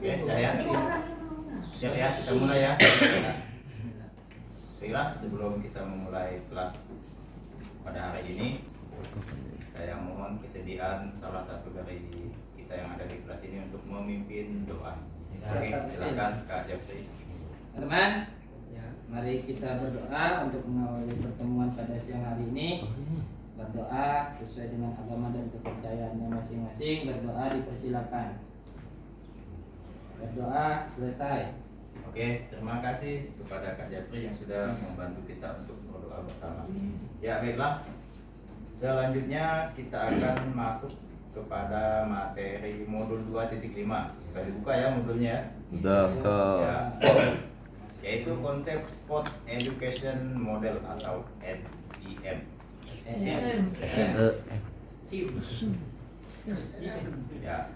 Oke, saya siap ya, kita mulai ya. Baiklah, sebelum kita memulai kelas pada hari ini, saya mohon kesediaan salah satu dari kita yang ada di kelas ini untuk memimpin doa. Oke, silakan Kak Jeffrey. Teman-teman, ya, mari kita berdoa untuk mengawali pertemuan pada siang hari ini. Berdoa sesuai dengan agama dan kepercayaannya masing-masing. Berdoa dipersilakan. Berdoa selesai. Oke, terima kasih kepada Kak Jeffrey yang sudah membantu kita untuk berdoa bersama. Ya, baiklah. Selanjutnya kita akan masuk kepada materi modul 2.5. Sudah dibuka ya modulnya? Udah ke Ya. Yaitu konsep Sport Education Model atau SEM. Ya.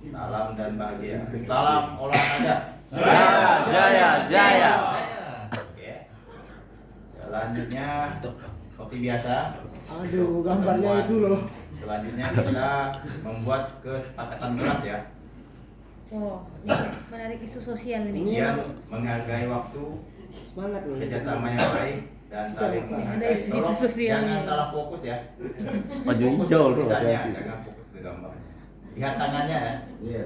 Salam dan bahagia. Salam olahraga. Jaya. Oke. Selanjutnya seperti biasa. Aduh, gambarnya itu loh. Selanjutnya kita membuat kesepakatan kelas ya. Oh, ini menarik isu sosial ini. Kemudian menghargai waktu, Semangat loh. kerjasama yang baik dan saling Ini ada menghargai. isu Tolong sosial jangan ini. salah fokus ya. Baju Fokus hijau ke tuh, tulisannya, hati-hati. jangan fokus ke gambar. Lihat tangannya ya. Iya,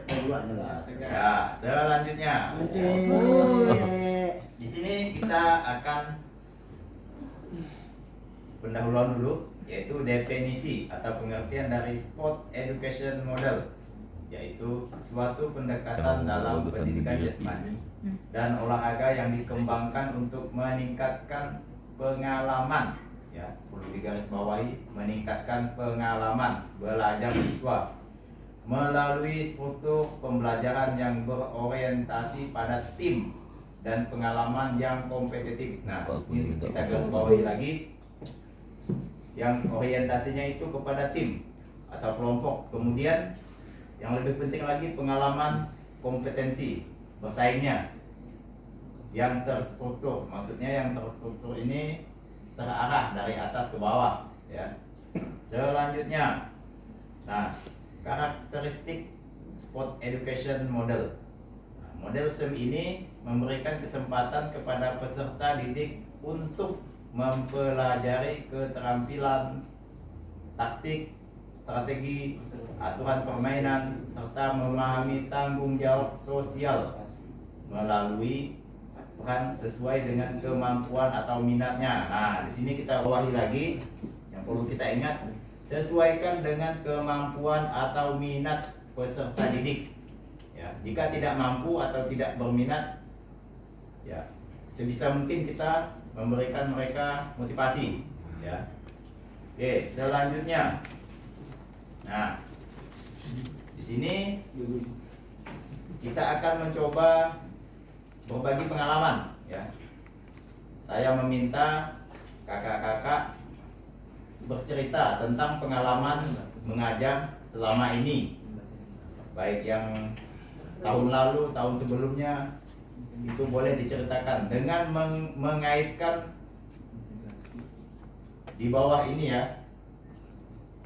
keduanya lah. Ya, selanjutnya Nanti. di sini kita akan pendahuluan dulu, yaitu definisi atau pengertian dari Sport Education Model, yaitu suatu pendekatan dalam pendidikan jasmani dan olahraga yang dikembangkan untuk meningkatkan pengalaman, ya perlu digarisbawahi, meningkatkan pengalaman belajar siswa melalui struktur pembelajaran yang berorientasi pada tim dan pengalaman yang kompetitif. Nah, ini kita garisbawahi lagi, yang orientasinya itu kepada tim atau kelompok. Kemudian yang lebih penting lagi pengalaman kompetensi bersaingnya yang terstruktur. Maksudnya yang terstruktur ini terarah dari atas ke bawah ya. Selanjutnya, nah, karakteristik Sport Education Model. Nah, model SEM ini memberikan kesempatan kepada peserta didik untuk mempelajari keterampilan taktik, strategi, aturan permainan, serta memahami tanggung jawab sosial melalui peran sesuai dengan kemampuan atau minatnya. Nah, di sini kita bawahi lagi yang perlu kita ingat, sesuaikan dengan kemampuan atau minat peserta didik. Ya, jika tidak mampu atau tidak berminat, ya sebisa mungkin kita memberikan mereka motivasi. Ya. Oke, selanjutnya. Nah, di sini kita akan mencoba berbagi pengalaman. Ya, saya meminta kakak-kakak bercerita tentang pengalaman mengajar selama ini, baik yang tahun lalu, tahun sebelumnya, itu boleh diceritakan dengan mengaitkan di bawah ini ya,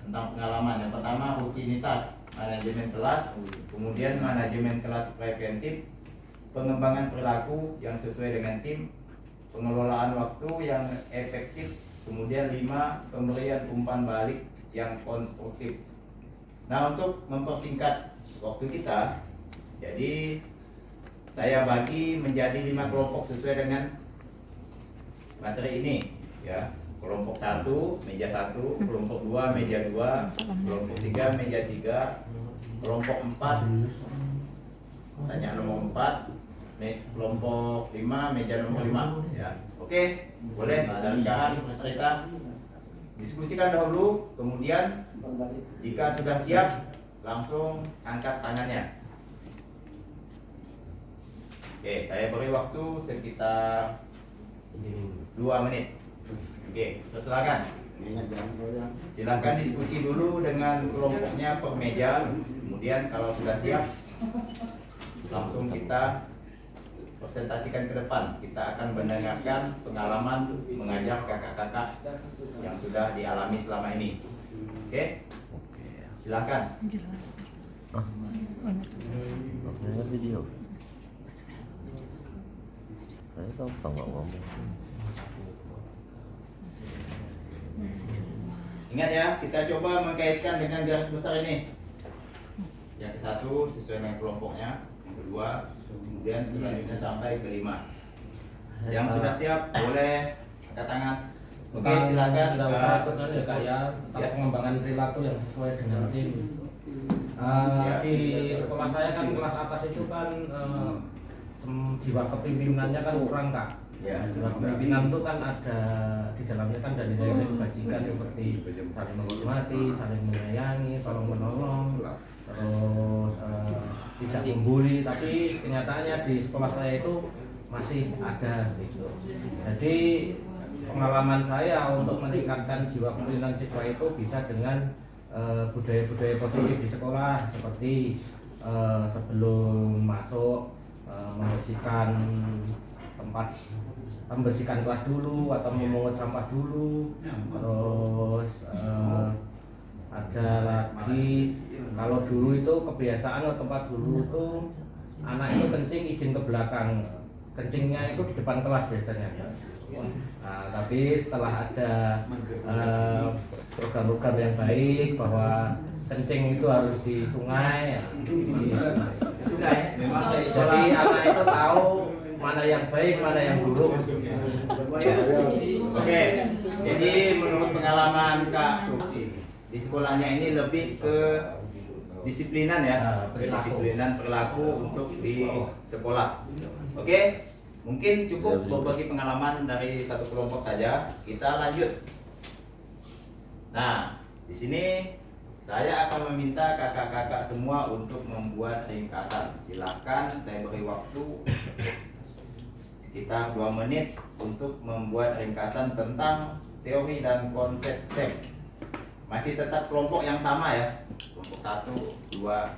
tentang pengalaman. Yang pertama rutinitas manajemen kelas, kemudian manajemen kelas preventif, pengembangan perilaku yang sesuai dengan tim, pengelolaan waktu yang efektif, kemudian 5 pemberian umpan balik yang konstruktif. Nah, untuk mempersingkat waktu kita, jadi saya bagi menjadi 5 kelompok sesuai dengan materi ini ya. Kelompok 1 meja 1, kelompok 2 meja 2, kelompok 3 meja 3, kelompok 4 tanya nomor 4, kelompok 5 meja nomor 5 ya. Oke, boleh. Dan sekarang bercerita, diskusikan dahulu, kemudian jika sudah siap langsung angkat tangannya. Oke, saya beri waktu sekitar 2 menit. Oke, persilakan. Silakan diskusi dulu dengan kelompoknya per meja. Kemudian kalau sudah siap, langsung kita presentasikan ke depan. Kita akan mendengarkan pengalaman mengajar kakak-kakak yang sudah dialami selama ini. Oke? Silakan. Saya video. Saya gampang nggak ngomong. Ingat ya, kita coba mengkaitkan dengan garis besar ini. Yang ke satu sesuai dengan kelompoknya, yang kedua, kemudian selanjutnya sampai kelima. Yang sudah siap boleh angkat tangan. Oke, silakan. Tidak usah ikut ya Kak ya, tentang pengembangan perilaku yang sesuai dengan tim. Di sekolah saya kan kelas atas itu kan jiwa kepimpinannya kan kurang Kak. Ya, Jiwa kepemimpinan itu kan ada di dalamnya kan dari kebajikan seperti saling menghormati, saling menyayangi, tolong menolong, terus tidak membuli. Tapi kenyataannya di sekolah saya itu masih ada gitu. Jadi pengalaman saya untuk meningkatkan jiwa kepemimpinan siswa itu bisa dengan budaya-budaya positif di sekolah seperti sebelum masuk membersihkan kelas dulu atau memungut sampah dulu. Terus ada lagi kalau dulu itu kebiasaan atau tempat dulu itu anak itu kencing izin ke belakang, kencingnya itu di depan kelas biasanya. Nah, tapi setelah ada program-program yang baik bahwa kencing itu harus di sungai, jadi anak itu tahu mana yang baik, mana yang buruk. Oke, jadi menurut pengalaman Kak Susi, di sekolahnya ini lebih ke disiplinan ya, disiplinan perilaku untuk di sekolah. Oke, mungkin cukup berbagi pengalaman dari satu kelompok saja. Kita lanjut. Nah, di sini saya akan meminta kakak-kakak semua untuk membuat ringkasan. Silakan, saya beri waktu sekitar 2 menit untuk membuat ringkasan tentang teori dan konsep SEM. Masih tetap kelompok yang sama ya. Kelompok 1, 2,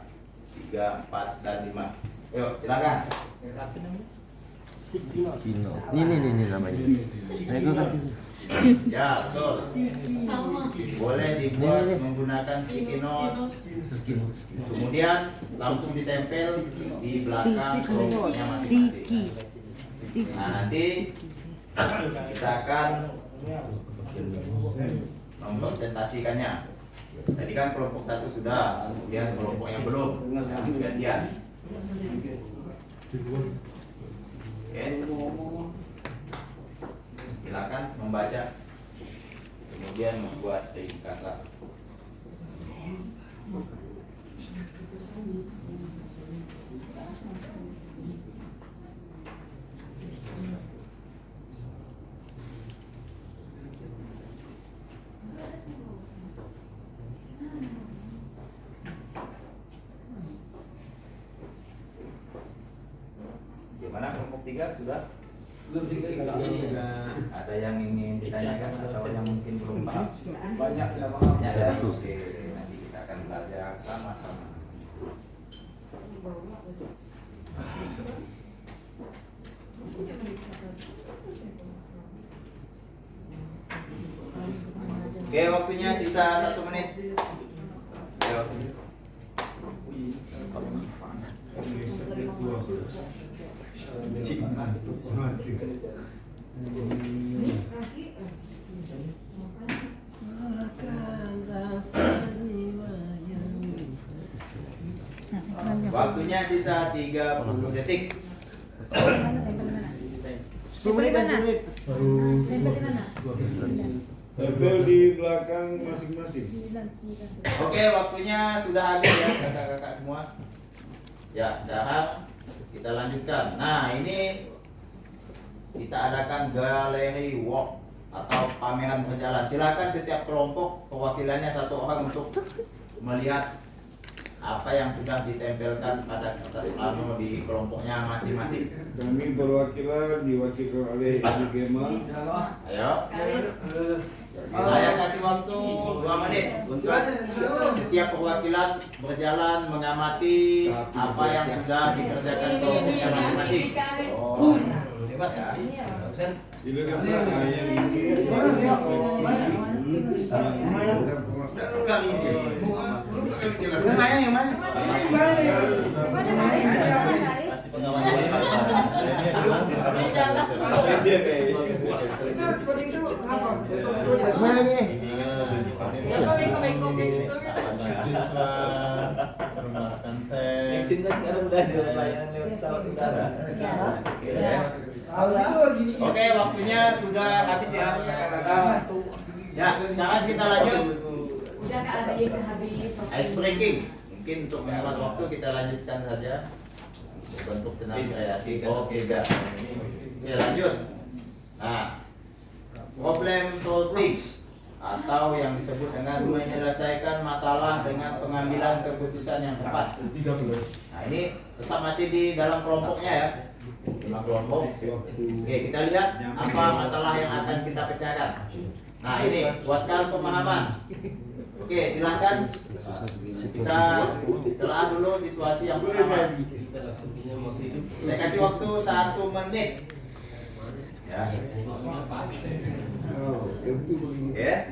3, 4, dan 5. Yuk, silakan. Cino. Ini namanya. Nego kasih. Ya, betul. Boleh dibuat menggunakan sticky note. Kemudian langsung ditempel di belakang kelompoknya masing-masing. Nah, nanti kita akan mempresentasikannya. Tadi kan kelompok 1 sudah, kemudian kelompok yang belum, gantian. Oke. Silakan membaca, kemudian membuat ringkasan. Gimana kelompok 3 sudah? Belum Ada yang ingin ditanyakan atau yang mungkin belum paham? Banyak tidak paham. Ya, Satu. oke. Nanti kita akan belajar sama-sama. Oke, waktunya sisa 1 menit. Ayo. Waktunya sisa 30 detik. 10 menit dan 10 menit. Tempel di belakang masing-masing. Oke, waktunya sudah habis ya kakak-kakak semua. Ya, sekarang kita lanjutkan. Nah, ini kita adakan galeri walk atau pameran berjalan. Silakan setiap kelompok perwakilannya 1 orang untuk melihat apa yang sudah ditempelkan pada kertas plano di kelompoknya masing-masing. Kami perwakilan diwakilkan oleh Ibu Gema. Ayo. Saya kasih waktu 2 menit untuk setiap perwakilan berjalan mengamati apa yang sudah dikerjakan kelompoknya masing-masing. Oh, bebas ya. Ini kan yang ini Yang mana? Sahabat siswa, hormatkan saya. Maxim kan sekarang udah ada pelayanan lewat pesawat udara. Oke ya. Oke, waktunya sudah habis ya kakak-kakak. Ya, sekarang kita lanjut Udah Kak Ari, udah habis. ice breaking. Mungkin untuk menghemat waktu kita lanjutkan saja untuk bentuk senam kreasi. Oke guys. Oke lanjut. Nah, problem solving atau yang disebut dengan menyelesaikan masalah dengan pengambilan keputusan yang tepat. Nah ini tetap masih di dalam kelompoknya ya. 5 kelompok. Oke, kita lihat apa masalah yang akan kita pecahkan. Nah ini buatkan pemahaman. Oke, silahkan kita telah dulu situasi yang pertama. Saya kasih waktu 1 menit. Ya. Ya.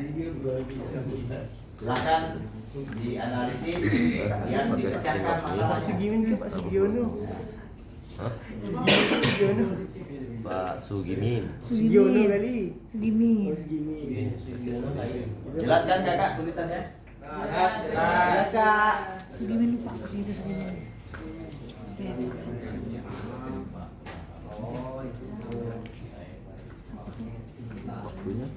Silahkan dianalisis dan dipecahkan masalahnya. Pak Sugimin. Sugiono kali. Sugimin. Jelaskan kakak tulisannya. Jelas Kak. Sugimin lupa aku itu Sugimin. Waktunya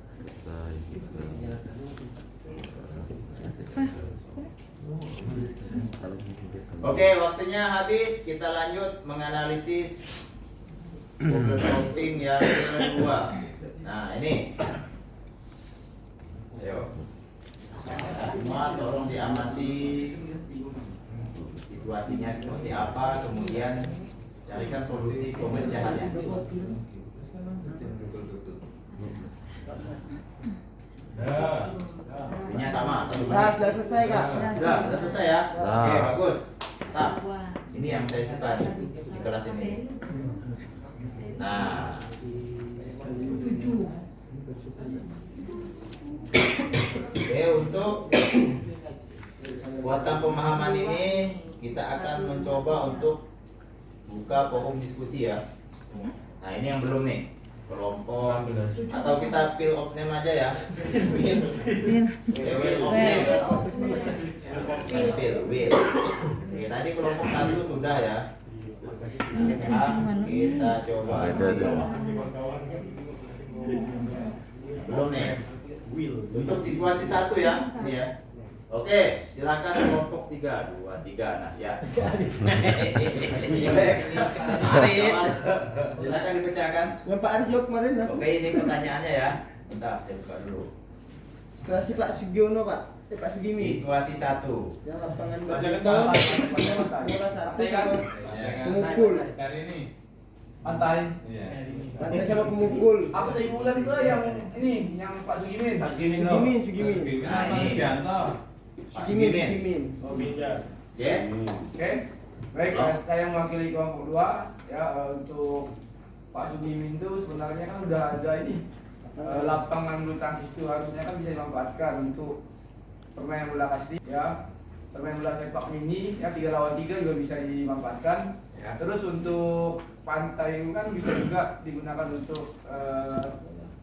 selesai. Oke, waktunya habis. Kita lanjut menganalisis problem solving yang kedua. Nah, ini. Ayo. Nah, semua tolong diamati situasinya seperti apa, kemudian carikan solusi pemecahannya. Ini sama, 1 menit. Sudah selesai Kak. Sudah selesai ya? Oke, Nah. bagus. Tap. Wah. Ini yang saya suka nih di kelas ini. Nah, 7. oke, untuk buatan pemahaman ini kita akan mencoba untuk buka forum diskusi ya. Nah, ini yang belum nih. Kelompok atau kita fill of name aja ya. Fill of name. Fill. Oke, tadi kelompok 1 sudah ya. Nah, kita coba. Belum nih. Untuk situasi 1 ya. Ini ya. Oke, silakan kelompok 3, 2, 3. Nah, ya. Aris, silakan dipecahkan. Yang Pak Aris jawab kemarin ya. Oke, ini pertanyaannya ya. Bentar, saya buka dulu. Situasi Pak Sugiono Pak. Pak Sugimin. Situasi 1. Yang lapangan badminton. Bola 1 sama pemukul. Pantai. Pantai sama pemukul. Apa tadi bulan itu yang ini yang Pak Sugimin? Sugimin. Nah, ini Pak Sugimin. Sugimin. Oke. Oke. Baik, saya mewakili kelompok 2 ya untuk Pak Sugimin itu sebenarnya kan udah ada ini lapangan bulu tangkis itu harusnya kan bisa dimanfaatkan untuk permainan bola kasti ya. Permainan bola sepak mini ya 3 lawan 3 juga bisa dimanfaatkan. Ya, terus untuk pantai itu kan bisa juga digunakan untuk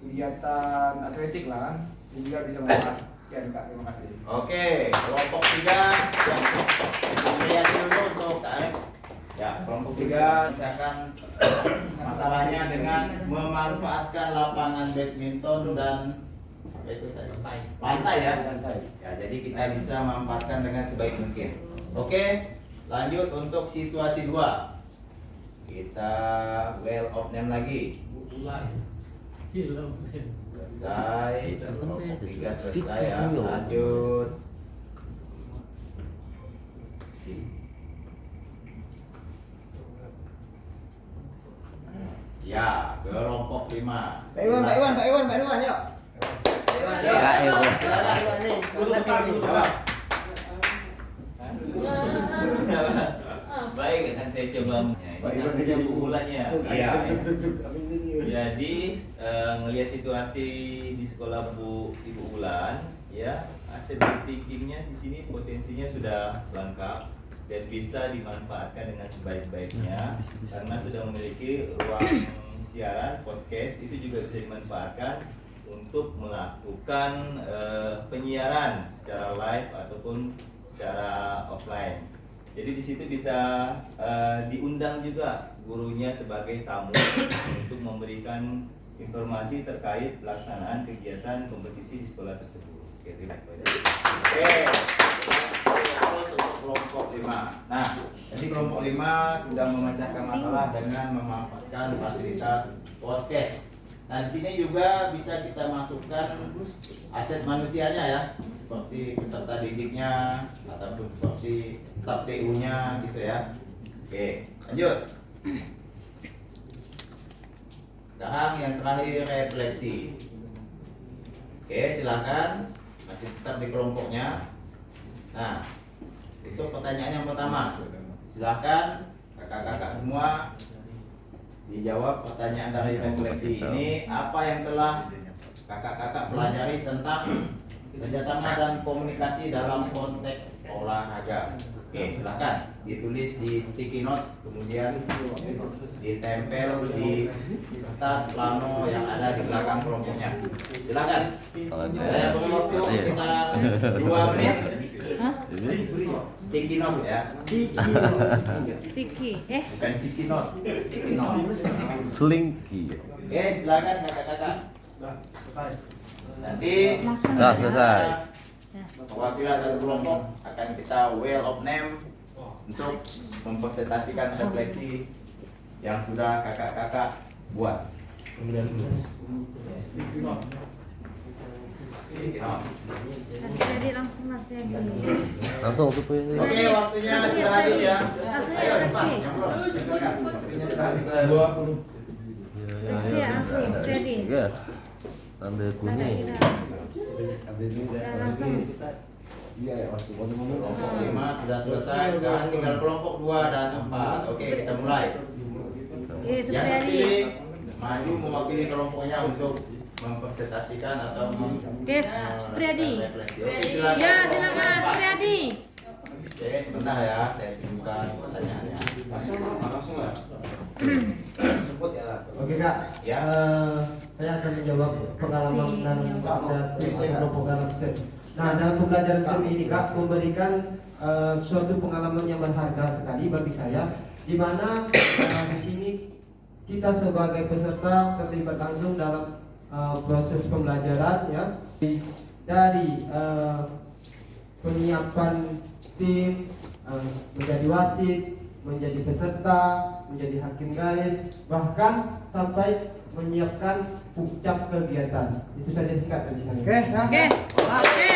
kegiatan atletik lah kan, sehingga bisa memanfaatkan. Kak, terima kasih. Oke, kelompok 3 lihat dulu untuk KM. Ya, kelompok 3 misalkan masalahnya dengan memanfaatkan lapangan badminton dan apa itu tadi? Pantai ya. Ya, jadi kita bisa memanfaatkan dengan sebaik mungkin. Oke, lanjut untuk situasi 2. Kita well of name lagi. Selesai. Kelompok 3 selesai ya. Lanjut. Ya, kelompok 5. Pak Iwan yuk. Ya, Iwan. Pak Iwan nih. Baik, akan saya coba menyanyi pukulannya. Iya. Jadi ngelihat situasi di sekolah Ibu Ulan, ya aset listriknya di sini potensinya sudah lengkap dan bisa dimanfaatkan dengan sebaik-baiknya karena sudah memiliki ruang siaran podcast itu juga bisa dimanfaatkan untuk melakukan penyiaran secara live ataupun secara offline. Jadi di situ bisa diundang juga gurunya sebagai tamu untuk memberikan informasi terkait pelaksanaan kegiatan kompetisi di sekolah tersebut. Oke, terima kasih. Oke. Terus untuk kelompok 5. Nah, jadi kelompok 5 sudah memecahkan masalah dengan memanfaatkan fasilitas podcast. Nah, di sini juga bisa kita masukkan aset manusianya ya, seperti peserta didiknya ataupun seperti staf TU-nya gitu ya. Oke, lanjut. Sekarang yang terakhir refleksi. Oke, silakan masih tetap di kelompoknya. Nah, itu pertanyaan yang pertama. Silakan kakak-kakak semua dijawab pertanyaan dari refleksi ini. Apa yang telah kakak-kakak pelajari tentang kerjasama dan komunikasi dalam konteks olahraga? Oke, silakan ditulis di sticky note, kemudian ditempel di kertas plano yang ada di belakang kelompoknya. Silakan. Saya beri waktu sekitar 2 menit. Sticky note ya. Sticky. Bukan sticky note. Sticky note. Slinky. Oke, silakan kakak-kakak. Nanti Selesai. perwakilan satu kelompok akan kita well of name untuk mempresentasikan refleksi yang sudah kakak-kakak buat. Sticky note. Mas Priadi langsung Mas Priadi. Langsung supaya Oke, waktunya sudah habis ya. Langsung Ayo ya, cepat. Reksi. Waktunya sudah habis. Reksi ya, langsung Mas Priadi. ya tanda Agak kuning. kita. Langsung. Kelompok 5 sudah selesai. Sekarang tinggal kelompok 2 dan 4. Oke, kita mulai. Iya, Yang Supriyadi. terpilih maju mewakili kelompoknya untuk mempresentasikan atau Oke, Supriyadi. refleksi. Oke, silakan. Ya, silakan Supriyadi. Oke, sebentar ya, saya sibukkan pertanyaannya. Oke Kak, Ya. saya akan menjawab pengalaman dan kelompok dalam SEM. Nah, dalam pembelajaran SEM ini Kak memberikan suatu pengalaman yang berharga sekali bagi saya, di mana di sini kita sebagai peserta terlibat langsung dalam proses pembelajaran ya, dari penyiapan tim, menjadi wasit, menjadi peserta, menjadi hakim garis, bahkan sampai menyiapkan puncak kegiatan. Itu saja singkat dari sini. Oke. Oke.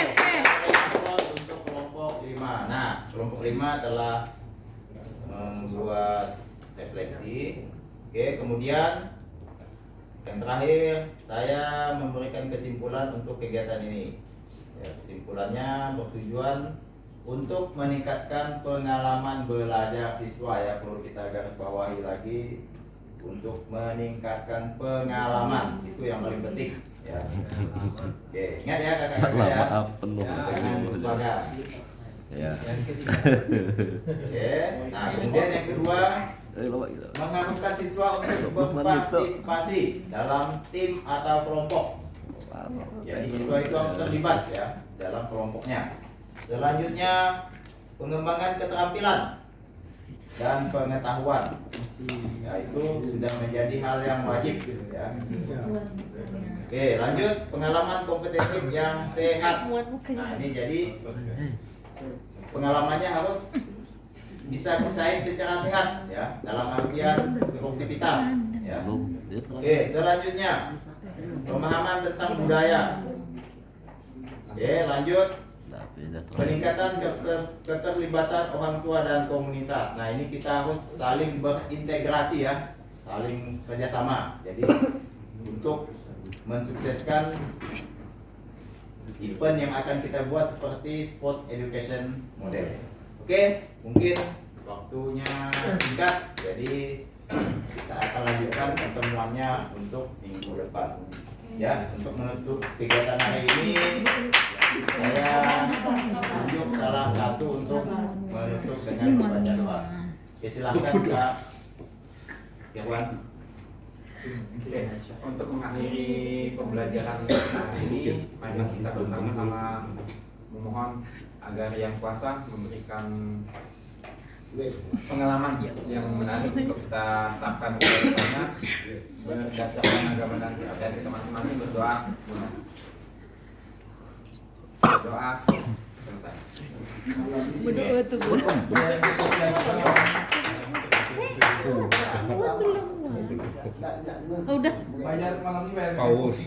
Untuk kelompok 5. Nah, kelompok 5 telah membuat refleksi. Oke, kemudian yang terakhir saya memberikan kesimpulan untuk kegiatan ini. Ya, kesimpulannya bertujuan untuk meningkatkan pengalaman belajar siswa ya, perlu kita garis bawahi lagi, untuk meningkatkan pengalaman itu yang paling penting ya. Oke, ingat ya kakak-kakak ya. Maaf penuh. Jangan lupa ya. Ya. Oke, nah kemudian yang kedua, mengharuskan siswa untuk berpartisipasi dalam tim atau kelompok. Jadi siswa itu harus terlibat ya dalam kelompoknya. Selanjutnya, pengembangan keterampilan dan pengetahuan, yaitu sudah menjadi hal yang wajib ya. Oke, lanjut, pengalaman kompetitif yang sehat. Nah, ini jadi pengalamannya harus bisa bersaing secara sehat ya, dalam artian sportivitas ya. Oke, selanjutnya pemahaman tentang budaya. Oke, lanjut, peningkatan keterlibatan orang tua dan komunitas. Nah, ini kita harus saling berintegrasi ya, saling kerjasama. Jadi untuk mensukseskan event yang akan kita buat seperti sport education model. Oke, mungkin waktunya singkat, jadi kita akan lanjutkan pertemuannya untuk minggu depan. Ya, untuk menutup kegiatan hari ini, saya tunjuk salah satu untuk menutup dengan membaca doa. Oke, silahkan Kak Irwan. Oke, untuk mengakhiri pembelajaran hari ini, mari kita bersama-sama memohon agar yang kuasa memberikan pengalaman yang menarik untuk kita terapkan ke depannya berdasarkan agama dan kepercayaan kita masing-masing. Berdoa, doa selesai. Berdoa tuh Bu. Belum. Oh, udah. Bayar malam ini bayar Paus.